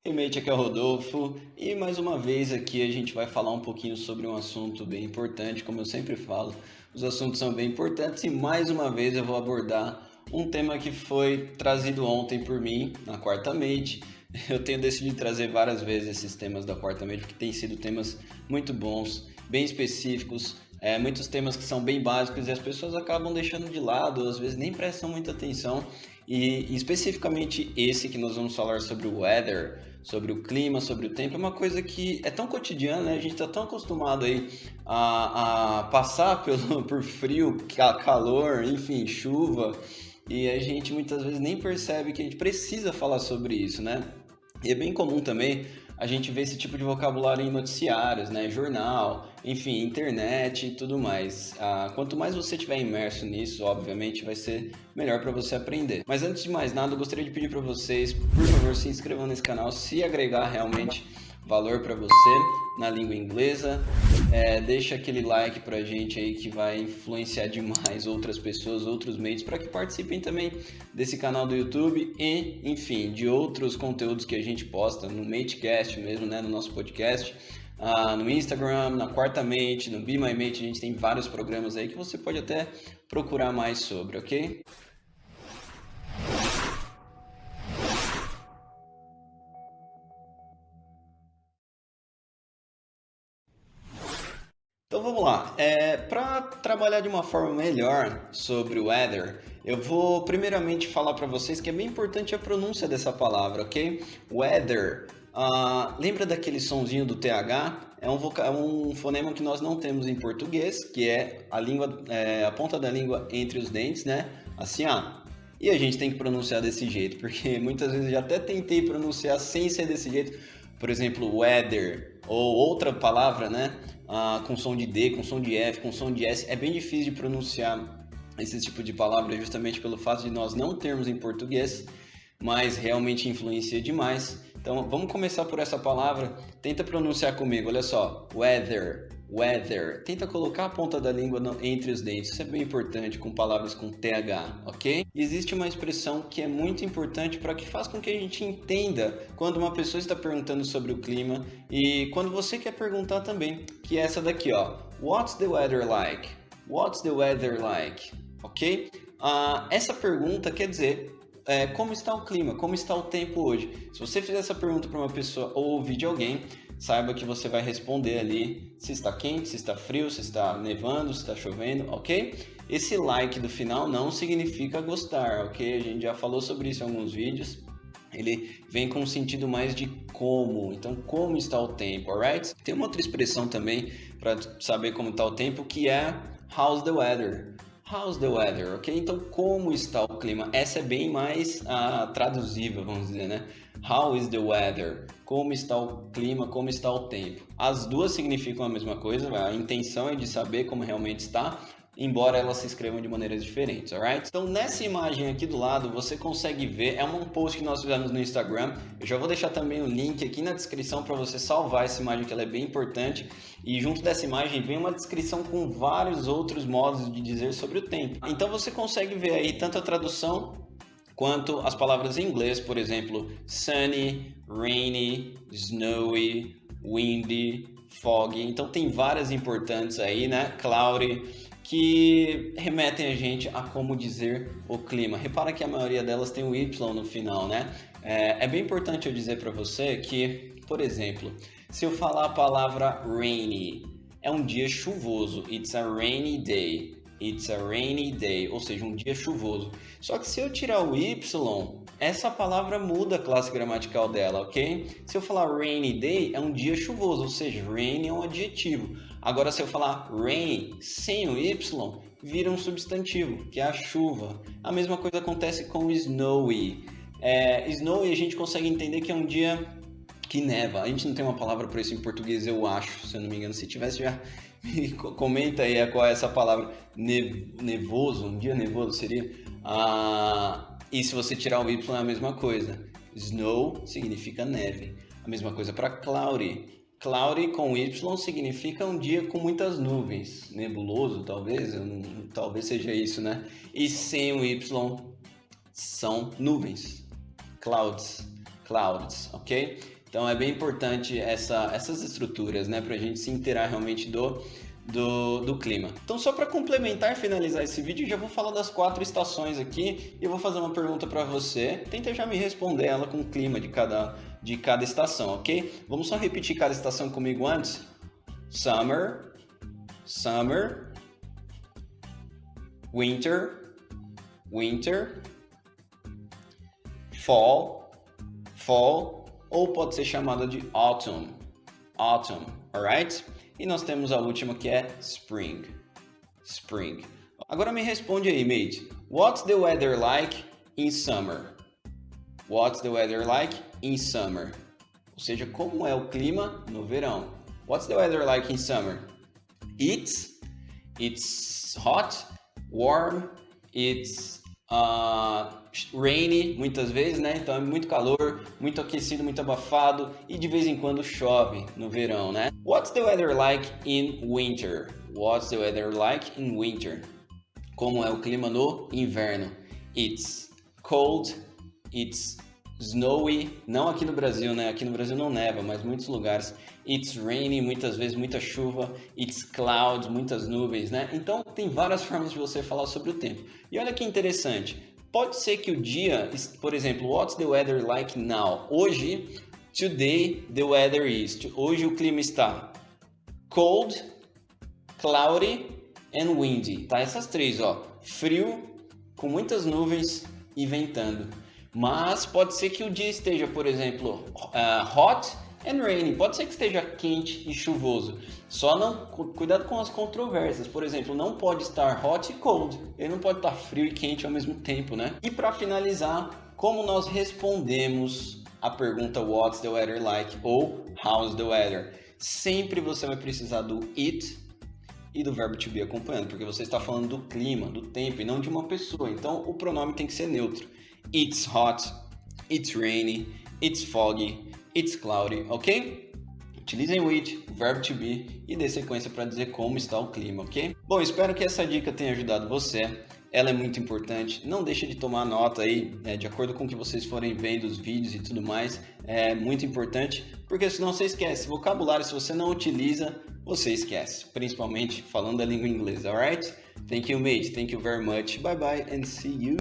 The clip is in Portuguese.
Hey mate, aqui é o Rodolfo e mais uma vez aqui a gente vai falar um pouquinho sobre um assunto bem importante, como eu sempre falo, os assuntos são bem importantes e mais uma vez eu vou abordar um tema que foi trazido ontem por mim na Quarta Mate. Eu tenho decidido trazer várias vezes esses temas da Quarta Mate porque têm sido temas muito bons, bem específicos, muitos temas que são bem básicos e as pessoas acabam deixando de lado, às vezes nem prestam muita atenção e especificamente esse que nós vamos falar sobre o weather, sobre o clima, sobre o tempo, é uma coisa que é tão cotidiana, né? A gente está tão acostumado aí a passar por frio, calor, enfim, chuva, e a gente muitas vezes nem percebe que a gente precisa falar sobre isso, né? E é bem comum também a gente ver esse tipo de vocabulário em noticiários, né? Jornal, enfim, internet e tudo mais. Quanto mais você estiver imerso nisso, obviamente, vai ser melhor para você aprender. Mas antes de mais nada, eu gostaria de pedir para vocês, por favor, se inscrevam nesse canal se agregar realmente valor para você na língua inglesa. Deixa aquele like pra gente aí que vai influenciar demais outras pessoas, outros mates, para que participem também desse canal do YouTube e, enfim, de outros conteúdos que a gente posta no MateCast mesmo, né, no nosso podcast, no Instagram, na Quarta Mate, no Be My Mate, a gente tem vários programas aí que você pode até procurar mais sobre, ok? Então vamos lá. Para trabalhar de uma forma melhor sobre o weather, eu vou primeiramente falar para vocês que é bem importante a pronúncia dessa palavra, ok? Weather. Lembra daquele sonzinho do TH? É um fonema que nós não temos em português, que é a ponta da língua entre os dentes, né? Assim, ó. E a gente tem que pronunciar desse jeito, porque muitas vezes eu já até tentei pronunciar sem ser desse jeito. Por exemplo, weather, ou outra palavra, né? Com som de D, com som de F, com som de S. É bem difícil de pronunciar esse tipo de palavra justamente pelo fato de nós não termos em português, mas realmente influencia demais. Então vamos começar por essa palavra. Tenta pronunciar comigo, olha só. Weather, weather. Tenta colocar a ponta da língua entre os dentes. Isso é bem importante com palavras com TH, ok? Existe uma expressão que é muito importante para que faz com que a gente entenda quando uma pessoa está perguntando sobre o clima e quando você quer perguntar também, que é essa daqui, ó. What's the weather like? What's the weather like? Ok? Essa pergunta quer dizer como está o clima, como está o tempo hoje. Se você fizer essa pergunta para uma pessoa ou ouvir de alguém, saiba que você vai responder ali se está quente, se está frio, se está nevando, se está chovendo, ok? Esse like do final não significa gostar, ok? A gente já falou sobre isso em alguns vídeos. Ele vem com um sentido mais de como, então como está o tempo, alright? Tem uma outra expressão também para saber como está o tempo que é how's the weather? How's the weather, ok? Então, como está o clima? Essa é bem mais traduzível, vamos dizer, né? How is the weather? Como está o clima, como está o tempo? As duas significam a mesma coisa, a intenção é de saber como realmente está, embora elas se escrevam de maneiras diferentes, alright? Então, nessa imagem aqui do lado, você consegue ver, é um post que nós fizemos no Instagram, eu já vou deixar também o link aqui na descrição para você salvar essa imagem, que ela é bem importante, e junto dessa imagem vem uma descrição com vários outros modos de dizer sobre o tempo. Então, você consegue ver aí tanto a tradução quanto as palavras em inglês, por exemplo, sunny, rainy, snowy, windy, foggy. Então, tem várias importantes aí, né? Cloudy, que remetem a gente a como dizer o clima. Repara que a maioria delas tem o Y no final, né? É bem importante eu dizer para você que, por exemplo, se eu falar a palavra rainy, é um dia chuvoso. It's a rainy day. It's a rainy day, ou seja, um dia chuvoso. Só que se eu tirar o Y, essa palavra muda a classe gramatical dela, ok? Se eu falar rainy day, é um dia chuvoso, ou seja, rain é um adjetivo. Agora, se eu falar rain sem o Y, vira um substantivo, que é a chuva. A mesma coisa acontece com snowy. Snowy a gente consegue entender que é um dia que neva. A gente não tem uma palavra para isso em português, eu acho, se eu não me engano. Se tivesse, já me comenta aí qual é essa palavra. Nevoso, um dia nevoso seria. E se você tirar o Y é a mesma coisa. Snow significa neve. A mesma coisa para cloudy. Cloudy com Y significa um dia com muitas nuvens. Nebuloso, talvez, talvez seja isso, né? E sem o Y são nuvens. Clouds. clouds, ok? Então é bem importante essas estruturas, né, para a gente se inteirar realmente do clima. Então só para complementar e finalizar esse vídeo, já vou falar das 4 estações aqui e eu vou fazer uma pergunta para você. Tenta já me responder ela com o clima de cada estação, ok? Vamos só repetir cada estação comigo antes. Summer, summer, winter, winter, fall, fall, ou pode ser chamada de autumn, autumn, alright? E nós temos a última que é spring, spring. Agora me responde aí, mate. What's the weather like in summer? What's the weather like in summer? Ou seja, como é o clima no verão? What's the weather like in summer? It's hot, warm, it's rainy, muitas vezes, né? Então é muito calor, muito aquecido, muito abafado e de vez em quando chove no verão, né? What's the weather like in winter? What's the weather like in winter? Como é o clima no inverno? It's cold, it's snowy, não aqui no Brasil, né? Aqui no Brasil não neva, mas muitos lugares. It's rainy, muitas vezes muita chuva. It's clouds, muitas nuvens, né? Então tem várias formas de você falar sobre o tempo. E olha que interessante. Pode ser que o dia, por exemplo, what's the weather like now? Hoje, today the weather is. Hoje o clima está cold, cloudy and windy, tá? Essas três, ó. Frio, com muitas nuvens e ventando. Mas pode ser que o dia esteja, por exemplo, hot and rainy. Pode ser que esteja quente e chuvoso. Só não cuidado com as controvérsias. Por exemplo, não pode estar hot e cold. Ele não pode estar frio e quente ao mesmo tempo, né? E para finalizar, como nós respondemos a pergunta what's the weather like ou how's the weather? Sempre você vai precisar do it e do verbo to be acompanhando, porque você está falando do clima, do tempo e não de uma pessoa. Então o pronome tem que ser neutro. It's hot, it's rainy, it's foggy, it's cloudy, ok? Utilizem o it, o verbo to be e dê sequência para dizer como está o clima, ok? Bom, espero que essa dica tenha ajudado você. Ela é muito importante. Não deixe de tomar nota aí, de acordo com o que vocês forem vendo os vídeos e tudo mais. É muito importante, porque senão você esquece. Vocabulário, se você não utiliza, você esquece. Principalmente falando a língua inglesa, alright? Thank you, mate. Thank you very much. Bye bye and see you.